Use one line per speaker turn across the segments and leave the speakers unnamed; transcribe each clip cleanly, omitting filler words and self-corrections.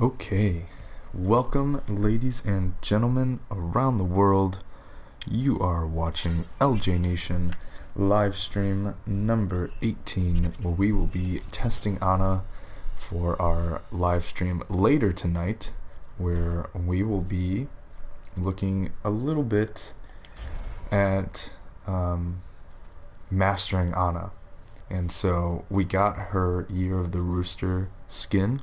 Okay, welcome ladies and gentlemen around the world. You are watching LJ Nation live stream number 18, where we will be testing Ana for our live stream later tonight, where we will be looking a little bit at mastering Ana. And so we got her Year of the Rooster skin,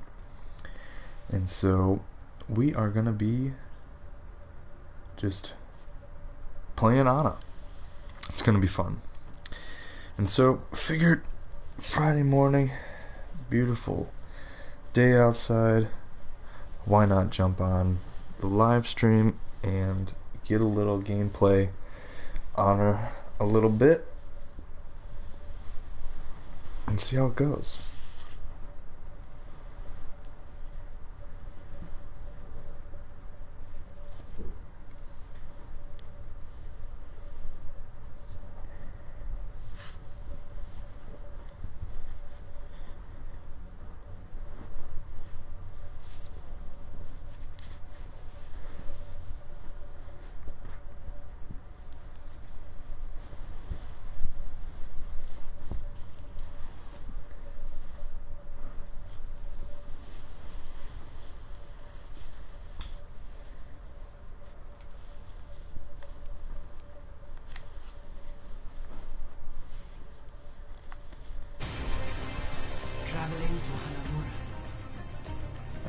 and so we are gonna be just playing Ana. It's gonna be fun. And so figured Friday morning, beautiful day outside, why not jump on the live stream and get a little gameplay on her a little bit and see how it goes.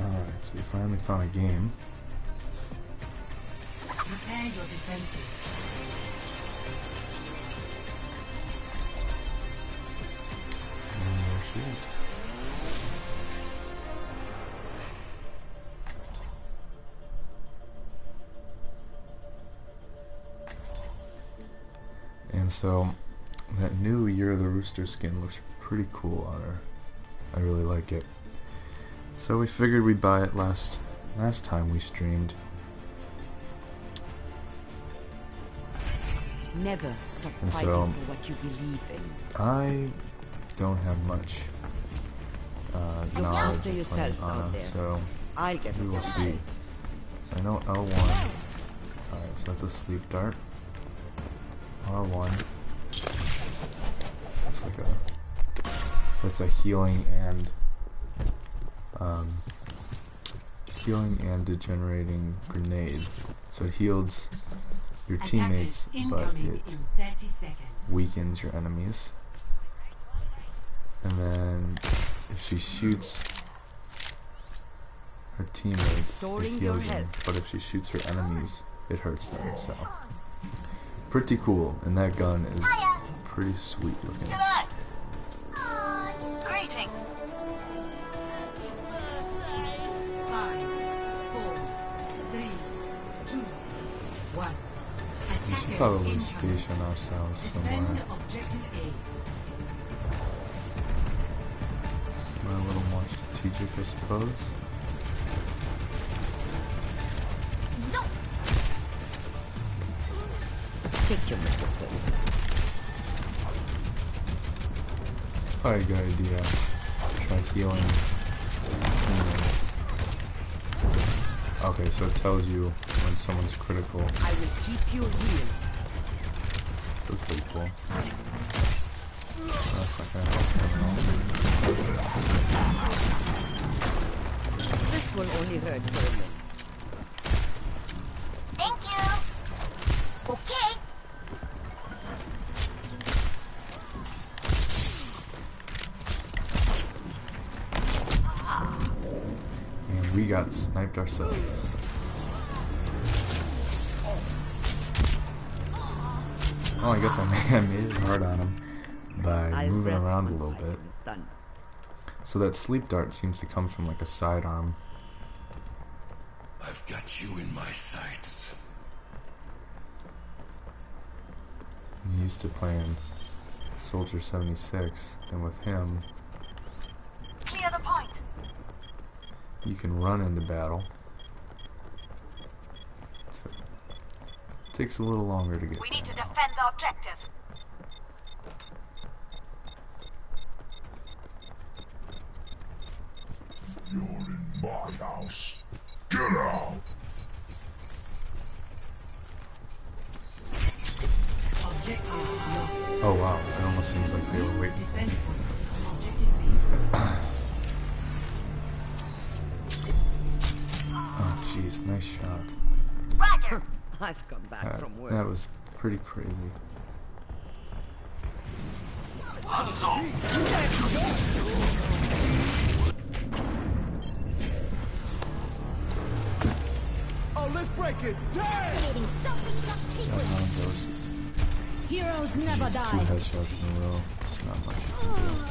Alright, so we finally found a game.
Prepare your defenses.
And there she is. And so that new Year of the Rooster skin looks pretty cool on her. I really like it. So we figured we'd buy it last time we streamed.
Never stop
And
fighting
so,
for what you believe in.
I don't have much knowledge
after
of playing
yourself out
Ana,
there.
so
I get
we will
a
see. So I know L1. Alright, so that's a sleep dart. R1. Looks like that's a healing and degenerating grenade. So it heals your teammates, but it weakens your enemies. And then if she shoots her teammates, it heals them. But if she shoots her enemies, it hurts them. So pretty cool, and that gun is pretty sweet looking.
Greetings. 5, 4, 3, 2, 1.
We should probably station ourselves somewhere. Somewhere a little more strategic, I suppose.
Take your medicine.
It's probably a good idea. Try healing teammates. Okay, so it tells you when someone's critical.
I will keep you healed.
So it's pretty cool. That's not gonna help him at all.
This will only hurt for a minute.
Thank you. Okay.
And we got sniped ourselves. Oh, I guess I made it hard on him by moving around a little bit. So that sleep dart seems to come from like a sidearm.
I've got you in my sights.
I'm used to playing Soldier 76, and with him,
Clear the point.
you can run into battle. So it takes a little longer to get
We need to
there.
defend the objective.
You're in my house. Get out!
Objective lost.
Oh wow, it almost seems like they were waiting for me.
Defense point. Objective B.
Oh jeez, nice shot.
Roger.
I've come back from work.
That was pretty crazy.
Oh, let's break it! Damn!
Activating self-destruct
That
sequence.
Hanzo's just
Heroes never
two
die.
headshots in a row. There's not much you can do.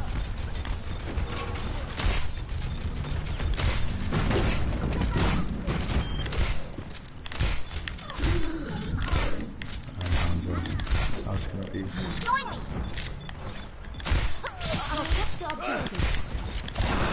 Alright, Hanzo. That's how it's gonna be.
Join me.
I'll take the objective.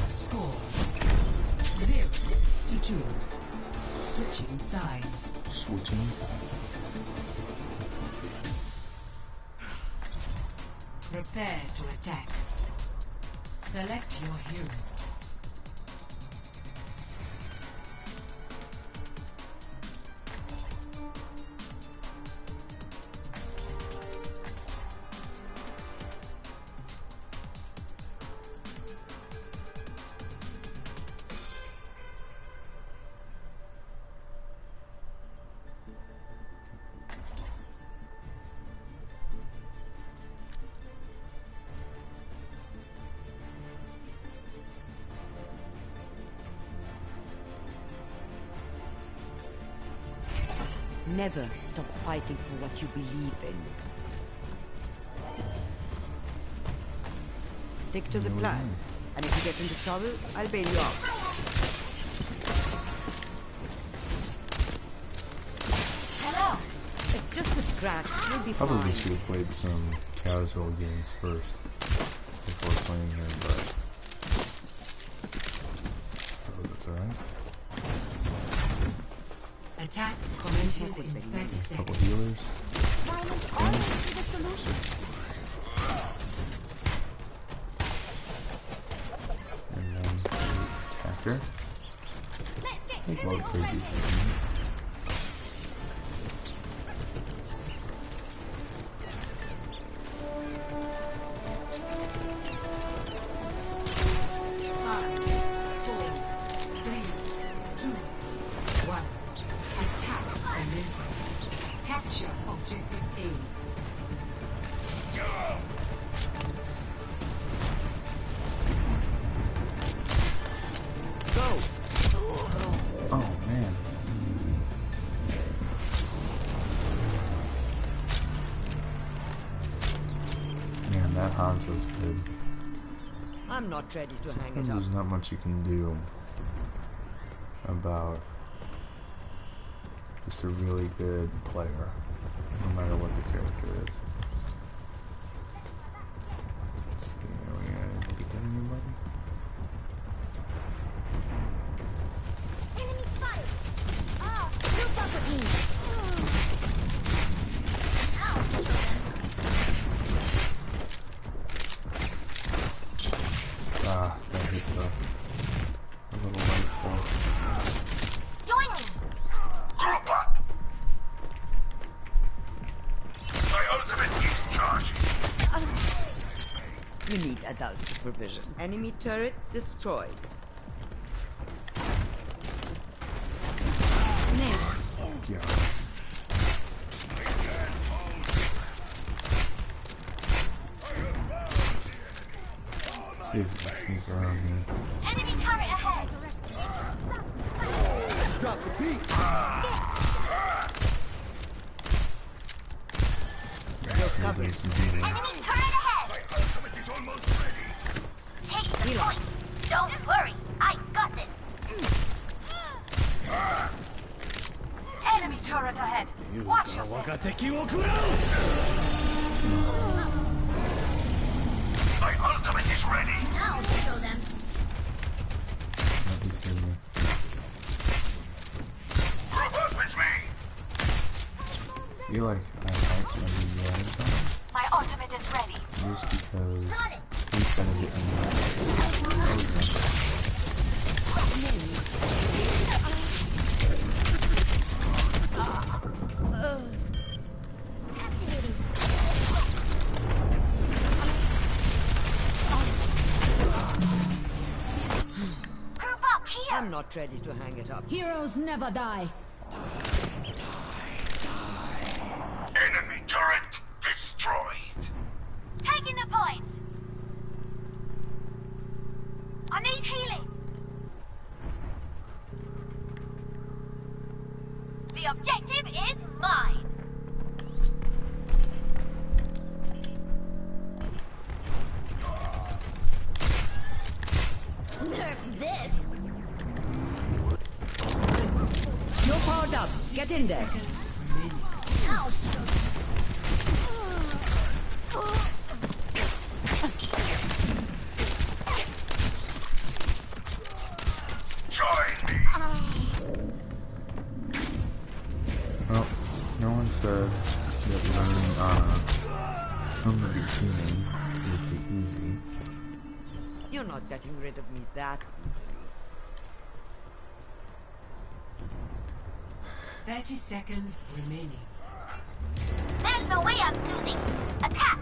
Score 0-2. Switching sides.
Switching.
Prepare to attack. Select your hero.
Never stop fighting for what you believe in. Stick to the plan. And if you get into trouble, I'll bail you out.
Hello.
It's just a scratch. You'll be
Probably
fine.
should have played some casual games first before playing him, but I suppose that's alright.
Attack commences in 30
Couple
seconds.
healers.
Violence always be the solution.
And then the attacker.
Let's get
I think
to
all
it
the crazies
already.
in here.
Five, 4, 3, 2, 1. Attack commence. Capture objective A.
Go!
Oh man. Man, that Hanzo's good.
I'm not ready to hang it
Sometimes
up.
there's not much you can do about just a really good player, no matter what the character is. Let's see, are we able to get anybody?
Enemy fire. Ah, you buffered me.
Ah, that hit a little light for.
Join me.
Group up! My ultimate is charging.
You need adult supervision. Enemy turret destroyed. Next.
Yeah. See if we can sneak around here.
Enemy turret ahead.
Drop the beat!
Cover.
Doing some healing.
Enemy turret ahead.
My ultimate is almost ready.
Take the point. Don't worry. I got this. Enemy turret ahead. Watch your
My ultimate is ready.
Now show them.
Not He's in there.
Group up with me.
I feel like I might be running something
My ultimate is ready.
just because he's gonna get in there.
Activating.
Group up here.
I'm not ready to hang it up.
Heroes never die.
Enemy turret destroyed.
Taking the point. I need healing. The objective is mine. Nerf this.
You're powered up. Get in there.
Join me.
Well, no one said that learning from the beginning would be easy.
You're not getting rid of me that easy.
30 seconds remaining.
There's no way I'm losing. Attack.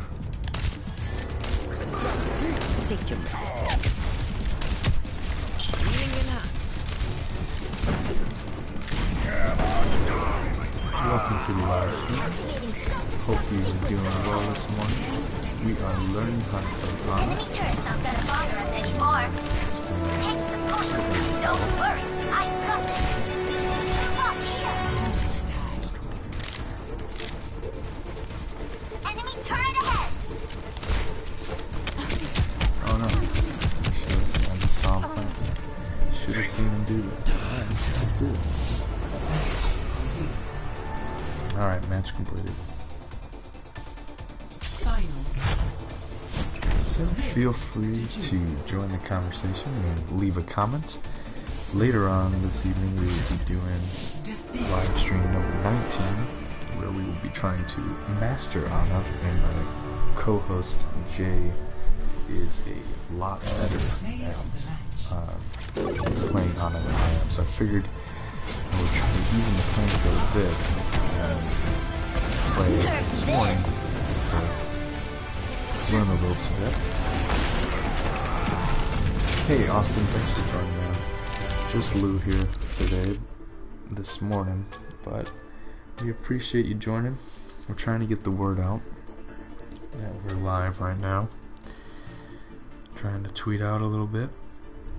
Take your medicine. Healing in hand.
Welcome to the live stream. Hope you're doing well this morning. We are learning how to play Arma.
Enemy turret's not gonna bother us anymore. Take the point. Don't worry. I got this. Group up here. Enemy turret ahead.
Oh no. I just saw him play. Should have seen him do it. Good. Alright, match completed.
Finals.
So feel free to join the conversation and leave a comment. Later on this evening we will be doing live stream number 19, where we will be trying to master Ana, and my co-host Jay is a lot better at playing Ana than I am. So I figured I would try to even the playing field a bit and play this morning just to learn the ropes a bit. Hey Austin, thanks for joining me. Just Lou here today, this morning, but we appreciate you joining. We're trying to get the word out that we're live right now. Trying to tweet out a little bit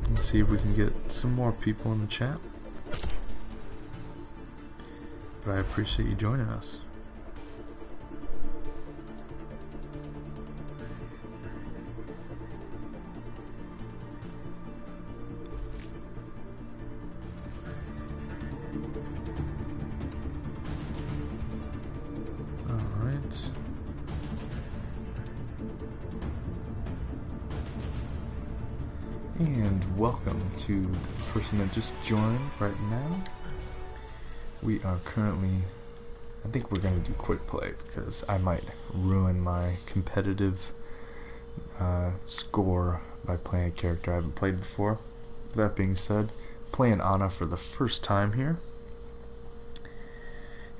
and see if we can get some more people in the chat. But I appreciate you joining us. Alright. And welcome to the person that just joined right now. We are currently, I think we're going to do quick play because I might ruin my competitive score by playing a character I haven't played before. That being said, playing Ana for the first time here.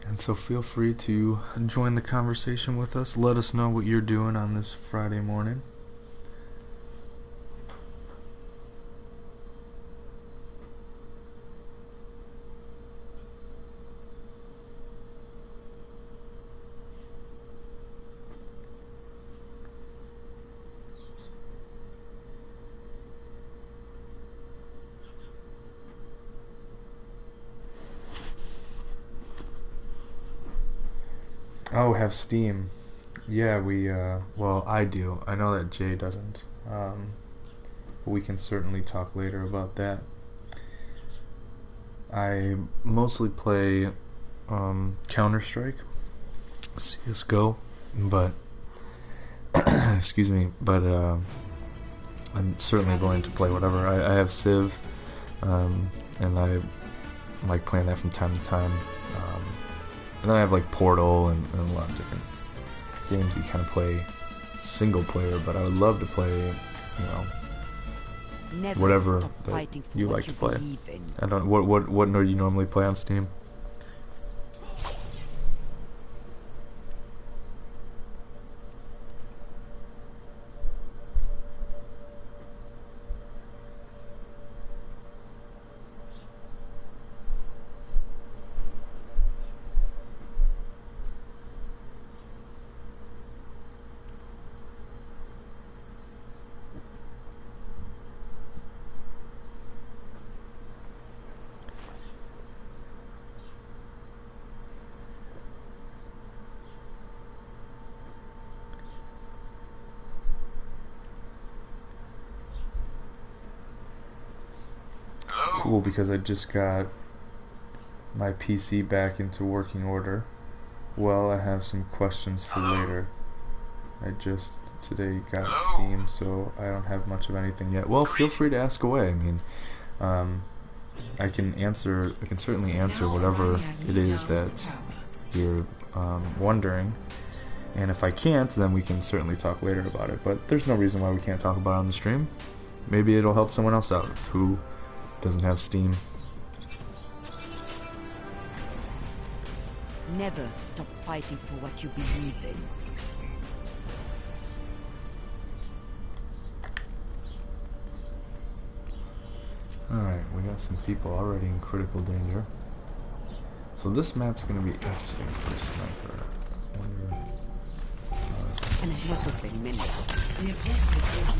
And so feel free to join the conversation with us. Let us know what you're doing on this Friday morning. Oh, have Steam. Yeah, we, well, I do. I know that Jay doesn't. But we can certainly talk later about that. I mostly play Counter-Strike, CSGO, but, excuse me, but I'm certainly going to play whatever. I have Civ, and I like playing that from time to time. And then I have like Portal and a lot of different games you kind of play single player, but I would love to play, you know,
Never
whatever
stop
that
fighting for
you
what
like to
you
play.
believe in.
I don't. What do you normally play on Steam? Cool, because I just got my PC back into working order. Well, I have some questions for later. I just today got Steam, so I don't have much of anything yet. Well, feel free to ask away. I mean, I can certainly answer whatever it is that you're wondering. And if I can't, then we can certainly talk later about it. But there's no reason why we can't talk about it on the stream. Maybe it'll help someone else out who doesn't have Steam.
Never stop fighting for what you believe in.
Alright, we got some people already in critical danger. So this map's gonna be interesting for a sniper. I wonder.
And I have not been many.
The objective is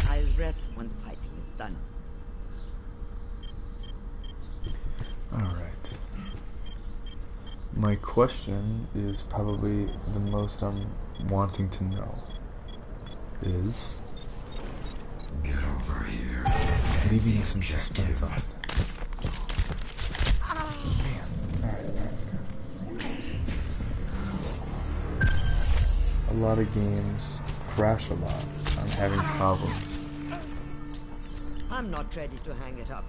I'll rest when the fighting is done.
Alright. My question is probably the most I'm wanting to know. Is...
Get over here.
leaving us in suspense, Austin. Man. Alright. A lot of games crash a lot. I'm having problems.
I'm not ready to hang it up.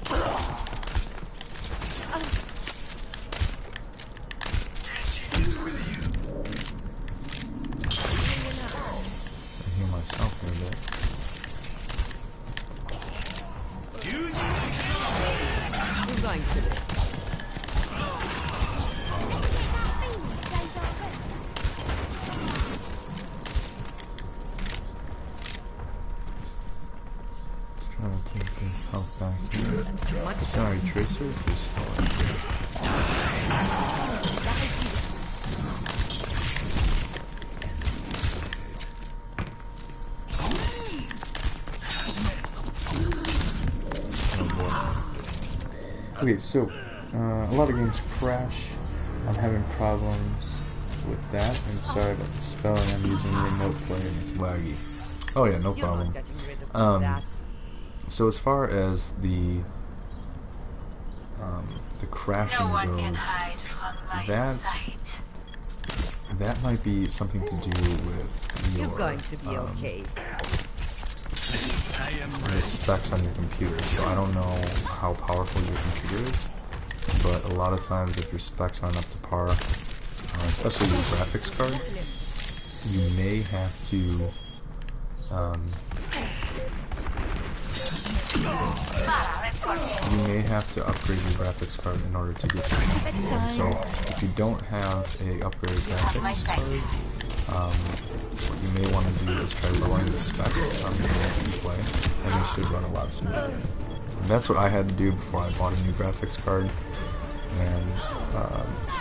I hear myself here a bit.
Who's going to this?
Let's try to take this health back here. Sorry, Tracer, if you're still Okay, so a lot of games crash. I'm having problems with that, and sorry about the spelling. I'm using remote play and it's laggy. Oh yeah, no
You're
problem.
not getting rid of that.
So as far as the crashing
No one can
goes,
hide from my
that
sight.
that might be something to do with your
You're going to be okay.
the specs on your computer. So I don't know how powerful your computer is, but a lot of times if your specs aren't up to par, especially your graphics card, you may have to upgrade your graphics card in order to get your games. And so if you don't have a upgraded graphics card, what you may want to do is try lowering the specs on the game that you play, and they should run a lot smoother. And that's what I had to do before I bought a new graphics card. And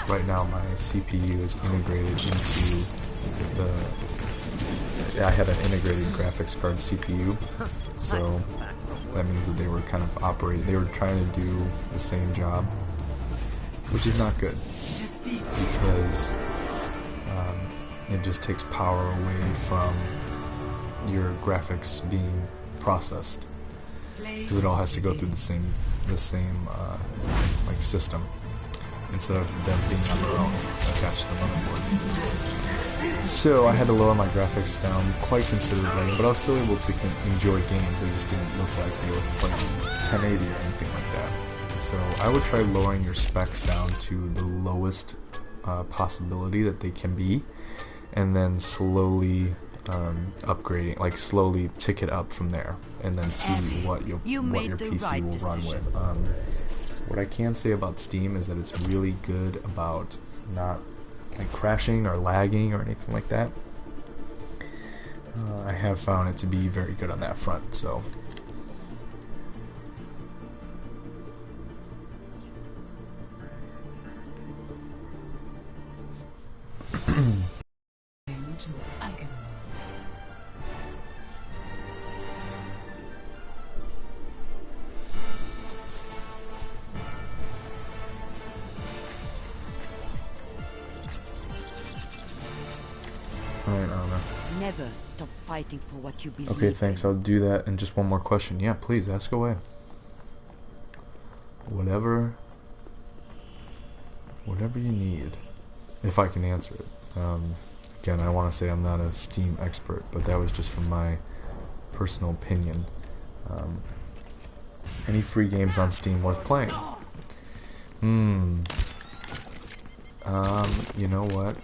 right now my CPU is integrated into I had an integrated graphics card CPU, so that means that they were kind of they were trying to do the same job, which is not good, because it just takes power away from your graphics being processed, because it all has to go through the same like system, instead of them being on their own attached to the motherboard. So I had to lower my graphics down quite considerably, but I was still able to enjoy games. They just didn't look like they were playing 1080 or anything like that. So I would try lowering your specs down to the lowest possibility that they can be, and then slowly upgrading, like slowly tick it up from there, and then see what your PC will run with. What I can say about Steam is that it's really good about not like crashing or lagging or anything like that. I have found it to be very good on that front. So alright, Anna.
Never stop fighting for what you believe
Okay, thanks.
in.
I'll do that. And just one more question. Yeah, please ask away. Whatever you need, if I can answer it. Again, I want to say I'm not a Steam expert, but that was just from my personal opinion. Any free games on Steam worth playing? You know what?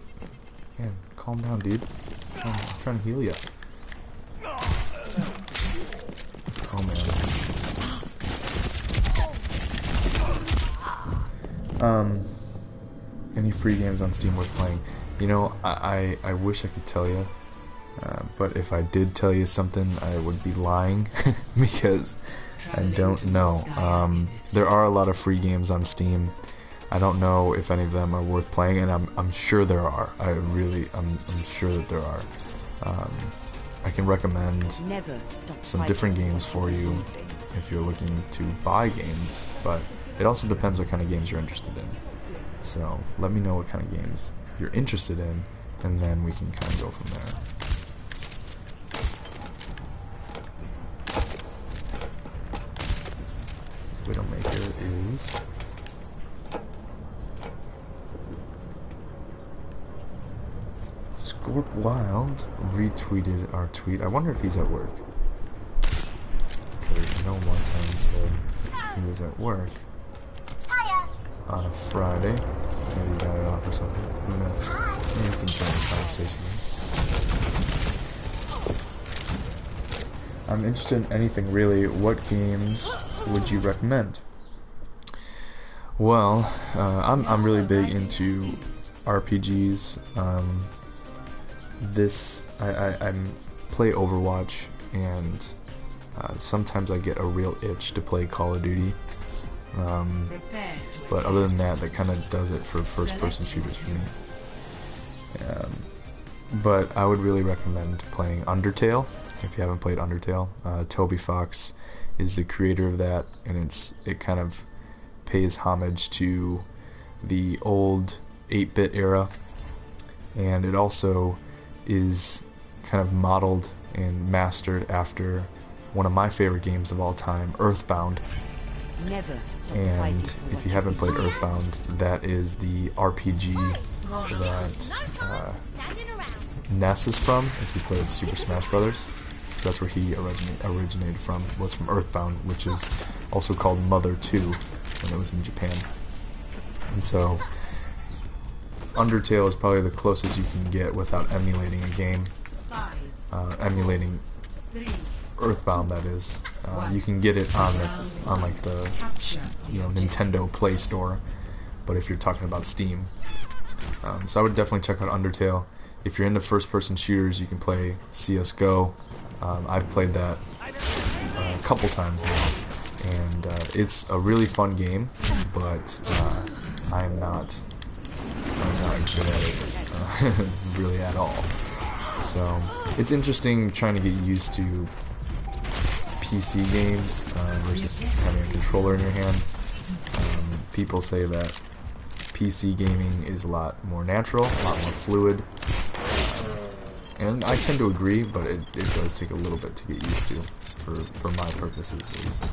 Man, calm down, dude. I'm trying to heal you. Oh man. Any free games on Steam worth playing? You know, I wish I could tell you, but if I did tell you something, I would be lying because I don't know. There are a lot of free games on Steam. I don't know if any of them are worth playing, and I'm sure there are. I'm sure that there are. I can recommend
Never stop
some
fighting
different
for
games
what
for you
believe in.
if you're looking to buy games, but it also depends what kind of games you're interested in. So let me know what kind of games you're interested in, and then we can kind of go from there. Widowmaker is Scorp Wild retweeted our tweet. I wonder if he's at work. Because I know one time he said he was at work on a Friday. Maybe he got it off or something. Who knows? Maybe we can join the conversation. I'm interested in anything really. What games would you recommend? Well, I'm really big into RPGs. I play Overwatch, and sometimes I get a real itch to play Call of Duty. But other than that, that kind of does it for first-person shooters for me. But I would really recommend playing Undertale if you haven't played Undertale. Toby Fox is the creator of that, and it kind of pays homage to the old 8-bit era, and it also is kind of modeled and mastered after one of my favorite games of all time, Earthbound.
Never stop
And
fighting for
if
what
you haven't played Earthbound, that is the RPG that Ness is from, if you played Super Smash Brothers. So that's where he originated from, was from Earthbound, which is also called Mother 2 when it was in Japan. And so Undertale is probably the closest you can get without emulating a game. Emulating Earthbound, that is. You can get it on like the Nintendo Play Store, but if you're talking about Steam, so I would definitely check out Undertale. If you're into first-person shooters, you can play CS:GO. I've played that a couple times now, and it's a really fun game, but I'm not good at it really at all. So it's interesting trying to get used to PC games versus having a controller in your hand. People say that PC gaming is a lot more natural, a lot more fluid. And I tend to agree, but it does take a little bit to get used to, for my purposes at least.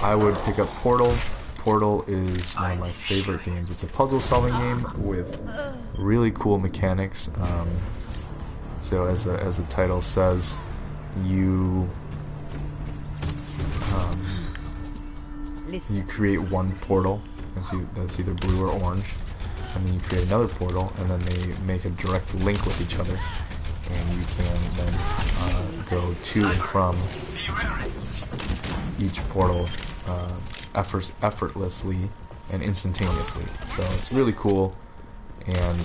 I would pick up Portal. Portal is one of my favorite games. It's a puzzle-solving game with really cool mechanics. So as the title says, you create one portal. That's either blue or orange, and then you create another portal, and then they make a direct link with each other, and you can then go to and from each portal effortlessly and instantaneously. So it's really cool, and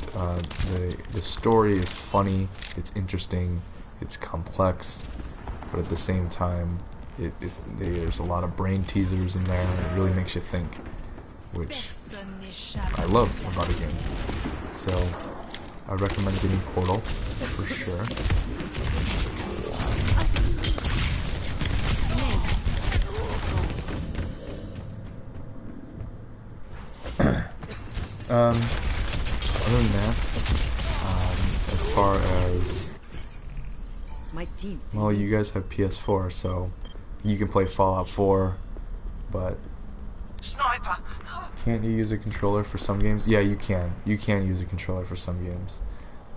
the story is funny, it's interesting, it's complex, but at the same time there's a lot of brain teasers in there, and it really makes you think, which I love about a game. So I recommend getting Portal for sure. Other than that, as far as, well, you guys have PS4, so you can play Fallout 4, but can't you use a controller for some games? Yeah, you can. You can use a controller for some games.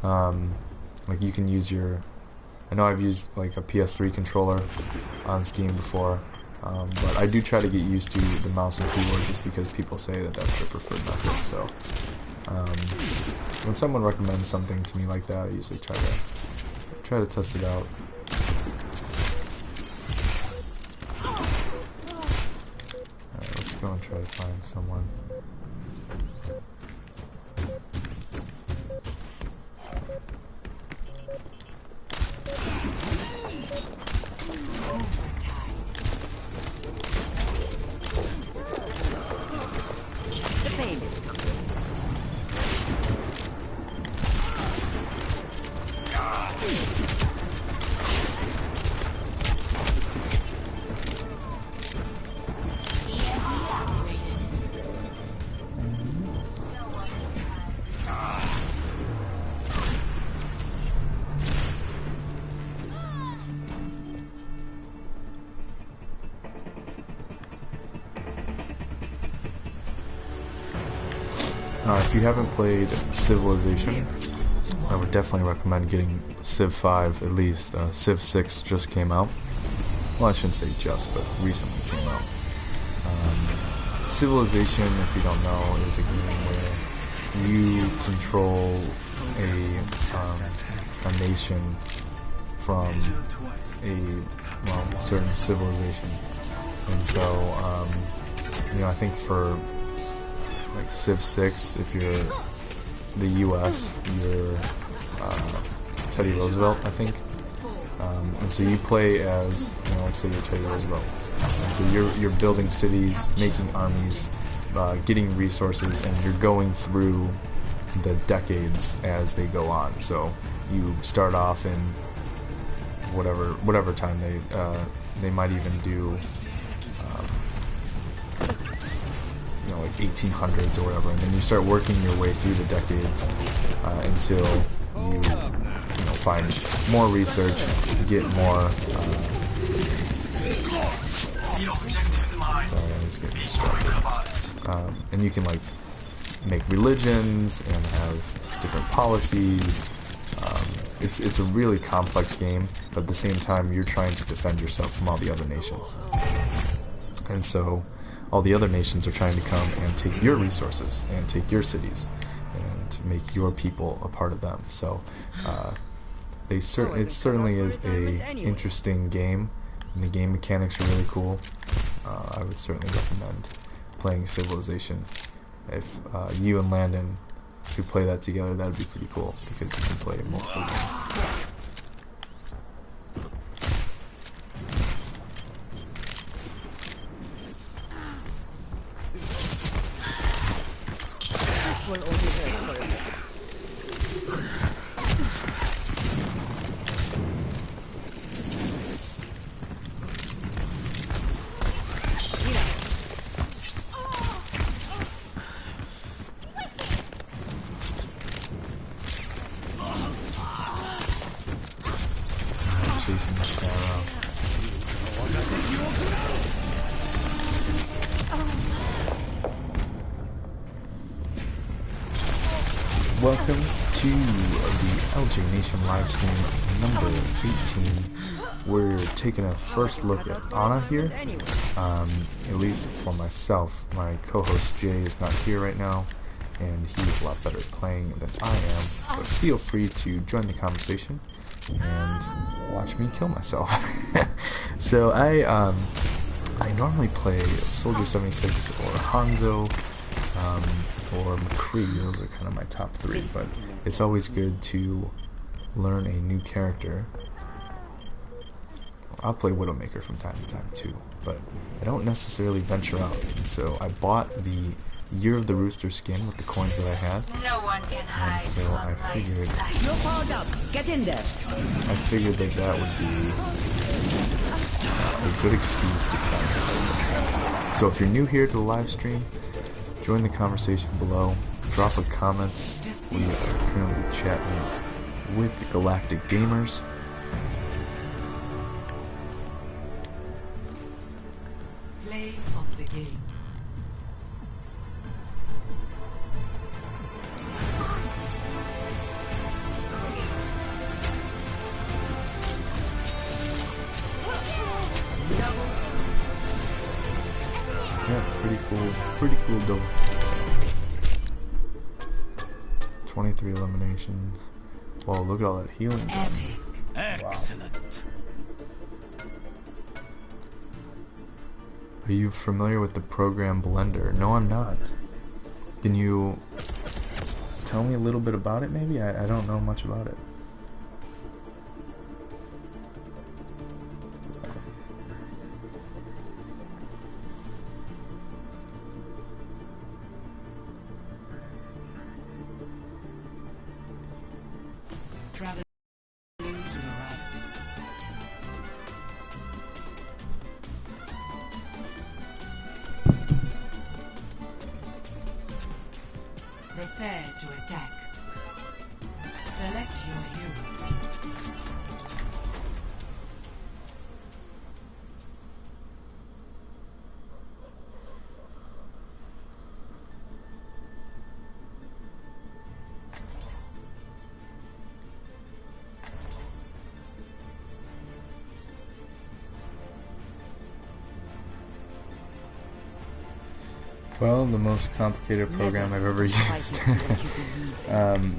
Like you can use your, I know I've used like a PS3 controller on Steam before, but I do try to get used to the mouse and keyboard just because people say that that's their preferred method. So when someone recommends something to me like that, I usually try to test it out. Alright, let's go and try to find someone. If you haven't played Civilization, I would definitely recommend getting Civ 5 at least. Civ 6 just came out. Well, I shouldn't say just, but recently came out. Civilization, if you don't know, is a game where you control a nation from a certain civilization, and so I think for like Civ 6, if you're the U.S., you're Teddy Roosevelt, I think, and so you play as, let's say you're Teddy Roosevelt, and so you're building cities, making armies, getting resources, and you're going through the decades as they go on. So you start off in whatever time they might even do. Like 1800s or whatever, and then you start working your way through the decades until you find more research, get more. Sorry, I was getting distracted. And you can like make religions and have different policies. It's a really complex game, but at the same time, you're trying to defend yourself from all the other nations, and so all the other nations are trying to come and take your resources and take your cities and make your people a part of them. So it certainly is a interesting game, and the game mechanics are really cool. I would certainly recommend playing Civilization. If you and Landon could play that together, that would be pretty cool, because you can play multiple games. Welcome to the LJ Nation livestream number 18. We're taking a first look at Ana here. At least for myself. My co-host Jay is not here right now, and he's a lot better at playing than I am. But feel free to join the conversation and watch me kill myself. So I normally play Soldier 76 or Hanzo. Or McCree. Those are kind of my top three, but it's always good to learn a new character. I'll play Widowmaker from time to time too, but I don't necessarily venture out. And so I bought the Year of the Rooster skin with the coins that I had,
No one can
and
hide
so
from
I
my
figured
sight.
You're powered up. Get in there.
that would be a good excuse to try and play. So if you're new here to the live stream, join the conversation below, drop a comment. We are currently chatting with the Galactic Gamers.
Play of the game.
Yeah, pretty cool though. 23 eliminations. Whoa, look at all that healing.
Epic.
Excellent.
Are you familiar with the program Blender? No, I'm not. Can you tell me a little bit about it maybe? I don't know much about it.
Traveling to the right. Prepare to attack. Select your hero.
Well, the most complicated program I've ever used.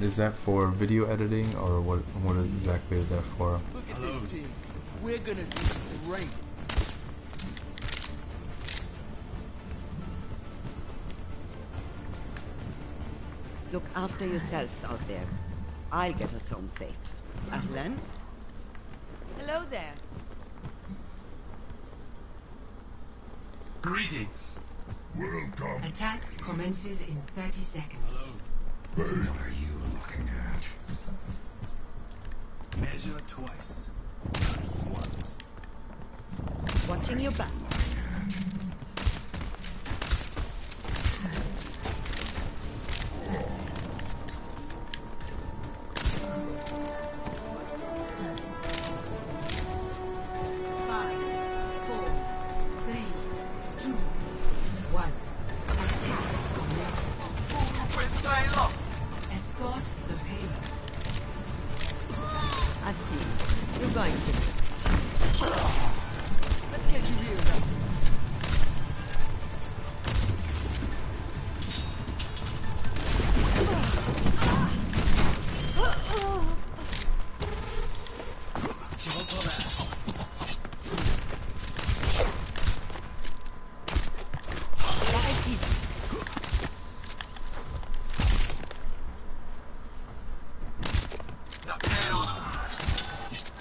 Is that for video editing, or what exactly is that for?
Look at this team. We're gonna do great.
Look after yourselves out there. I'll get us home safe. Ahlan? Hello there.
Greetings.
Welcome.
Attack commences in 30 seconds.
What are you looking at?
Measure twice. Once.
Watching your back.
Escort the payload.
I've seen it. You're going to.
Let's get you healed up.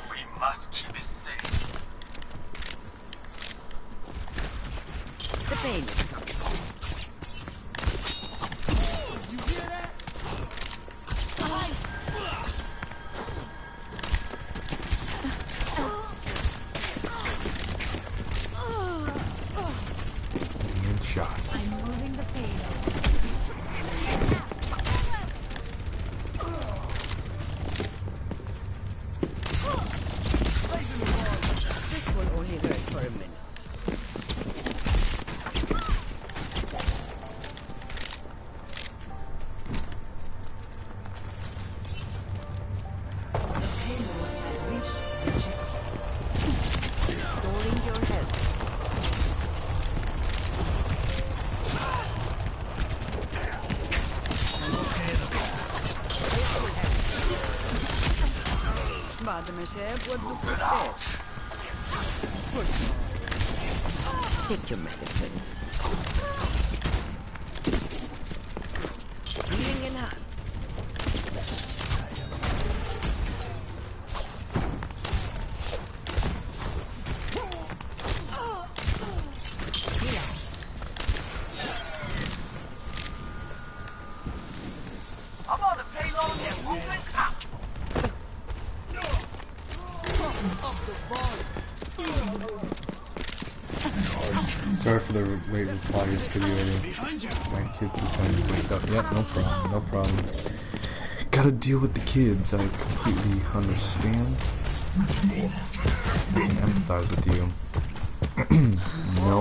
We must keep it safe.
The pain is coming.
You hear that?
Good shot.
I'm moving the payload.
This will only hurt for a minute. Take your medicine. Healing enhanced.
I'm on the payload and moving out.
Sorry for the late reply to this video. My kids decided to wake up. Yep, no problem, no problem. Gotta deal with the kids. I completely understand. I can empathize with you. No.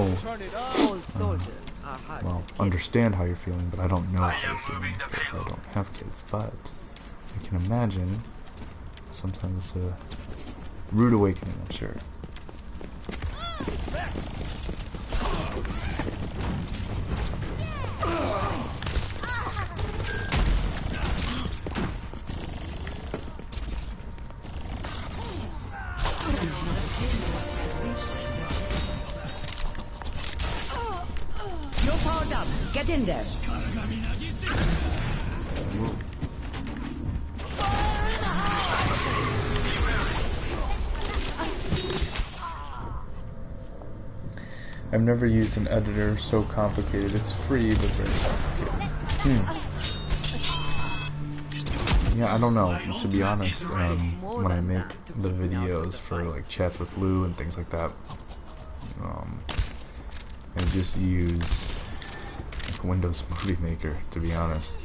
All soldiers are hard.
Well, understand how you're feeling, but I don't know how you're feeling because I don't have kids. But I can imagine sometimes it's a rude awakening, I'm sure.
You're powered up. Get in there.
I've never used an editor so complicated. It's free, but very complicated. Yeah, I don't know. To be honest, when I make the videos for like chats with Lou and things like that, I just use like Windows Movie Maker. To be honest,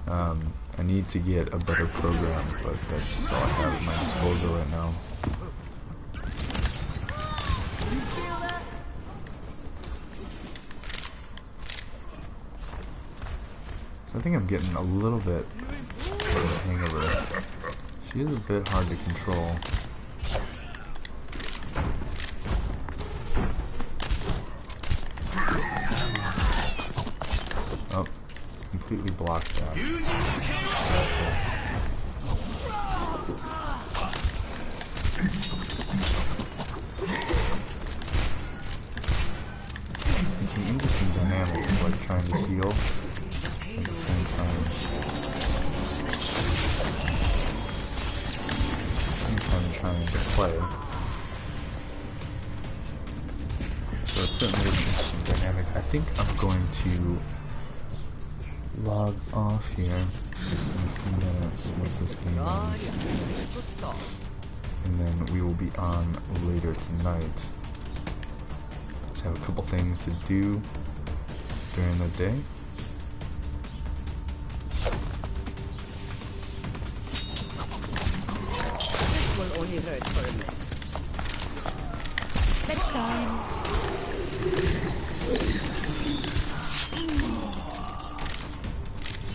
I need to get a better program, but that's just all I have at my disposal right now. So I think I'm getting a little bit of the hang of her. She is a bit hard to control. Oh, completely blocked that. It's an interesting dynamic of like trying to heal at the same time. Trying to play. So it's certainly an interesting dynamic. I think I'm going to log off here in a few minutes once this game ends. And then we will be on later tonight. Just have a couple things to do during the day.
Only hurt for a minute. Bedtime.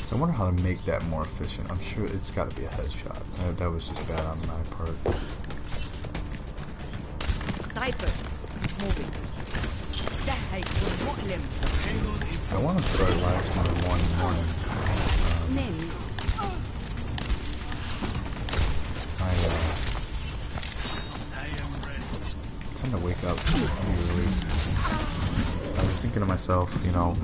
So I wonder how to make that more efficient. I'm sure it's got to be a headshot. That was just bad on my part.
Sniper. Moving.
I want to start Livestream 1 in the morning. I tend to wake up pretty early. I was thinking to myself, you know,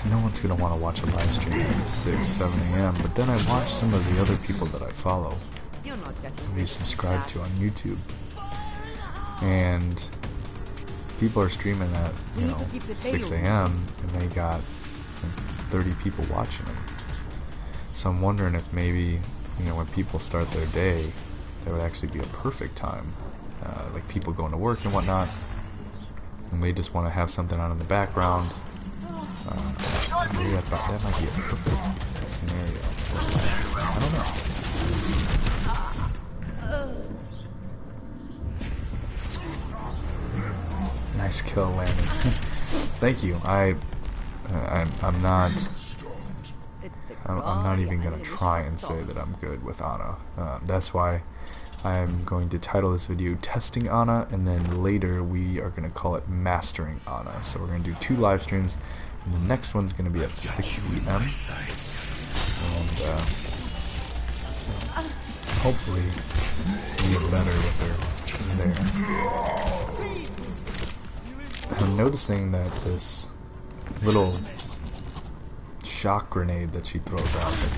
no one's going to want to watch a live stream at 6, 7 a.m. But then I watch some of the other people that I follow, who subscribe to on YouTube. And people are streaming at, you know, 6 a.m. and they got like 30 people watching them. So I'm wondering if maybe, you know, when people start their day, that would actually be a perfect time. Like people going to work and whatnot, and they just want to have something on in the background. Maybe I thought that might be a perfect scenario. I don't know. Nice kill, Landon. Thank you. I'm not even gonna try and say that I'm good with Ana. That's why I'm going to title this video Testing Ana, and then later we are going to call it Mastering Ana. So we're going to do 2 live streams, and the next one's going to be at 6 p.m. And So hopefully we get better with her there. I'm noticing that this little shock grenade that she throws out that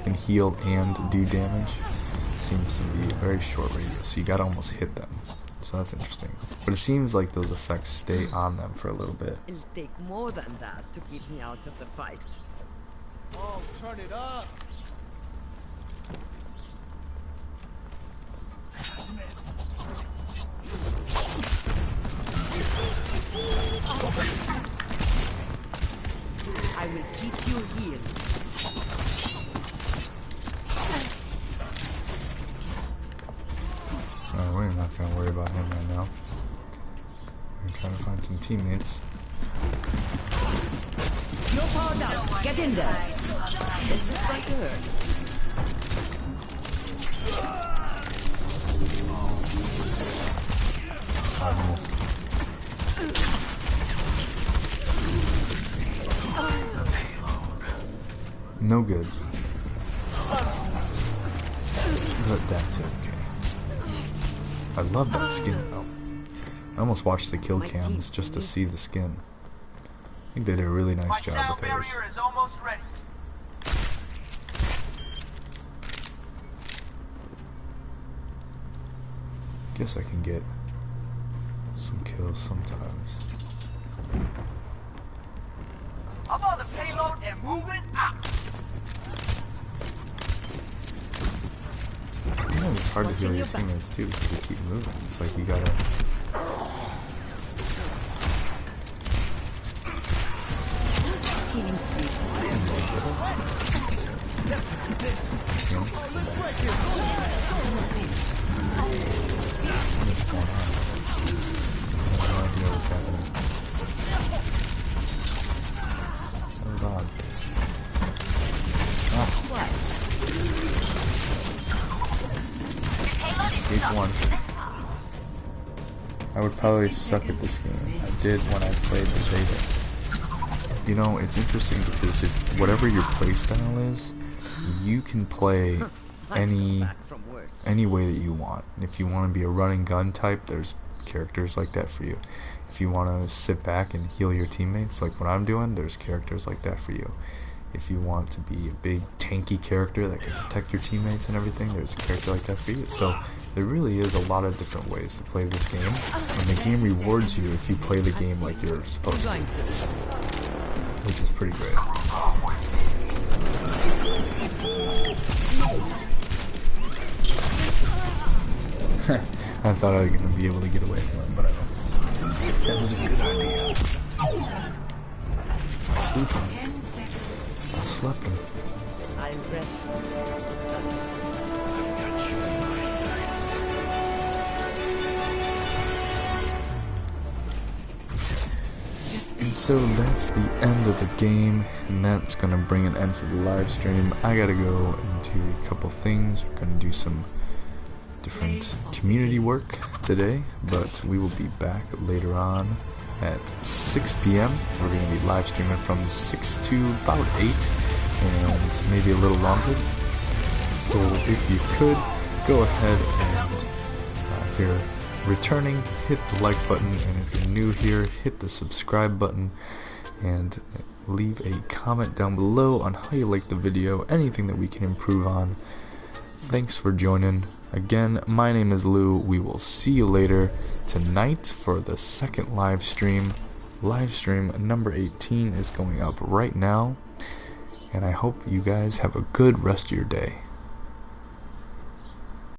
can heal and do damage seems to be a very short radius, so you gotta almost hit them. So that's interesting. But it seems like those effects stay on them for a little bit.
It'll take more than that to keep me out of the fight.
Oh, turn it up.
I will keep you healed.
We're not gonna worry about him right now. We're trying to find some teammates.
You're powered up. Get in there. This is going to hurt.
I missed. No good. But that's okay. I love that skin though. I almost watched the kill cams just to see the skin. I think they did a really nice job with theirs.
Is almost ready.
Guess I can get some kills sometimes.
I'm on the payload and moving out.
Sometimes it's hard to heal your teammates too because they keep moving. It's like you gotta.
Healing speed.
What is going on? I have no idea what's happening. That was odd. Escape one. I would probably suck at this game. I did when I played the beta. You know, it's interesting because whatever your playstyle is, you can play any way that you want. If you want to be a running gun type, there's characters like that for you. If you want to sit back and heal your teammates like what I'm doing, there's characters like that for you. If you want to be a big tanky character that can protect your teammates and everything, there's a character like that for you. So there really is a lot of different ways to play this game, and the game rewards you if you play the game like you're supposed to, which is pretty great. I thought I was going to be able to get away from him, but I don't. That was a good idea. Sleeping. I slept him.
I'll rest.
I've got you in my sights.
And so that's the end of the game, and that's gonna bring an end to the live stream. I gotta go and do a couple things. We're gonna do some different community work today, but we will be back later on at 6 p.m. We're going to be live streaming from 6 to about 8 and maybe a little longer. So if you could, go ahead and if you're returning, hit the like button, and if you're new here, hit the subscribe button and leave a comment down below on how you like the video, anything that we can improve on. Thanks for joining. Again, my name is Lou. We will see you later tonight for the second live stream. Live stream number 18 is going up right now, and I hope you guys have a good rest of your day.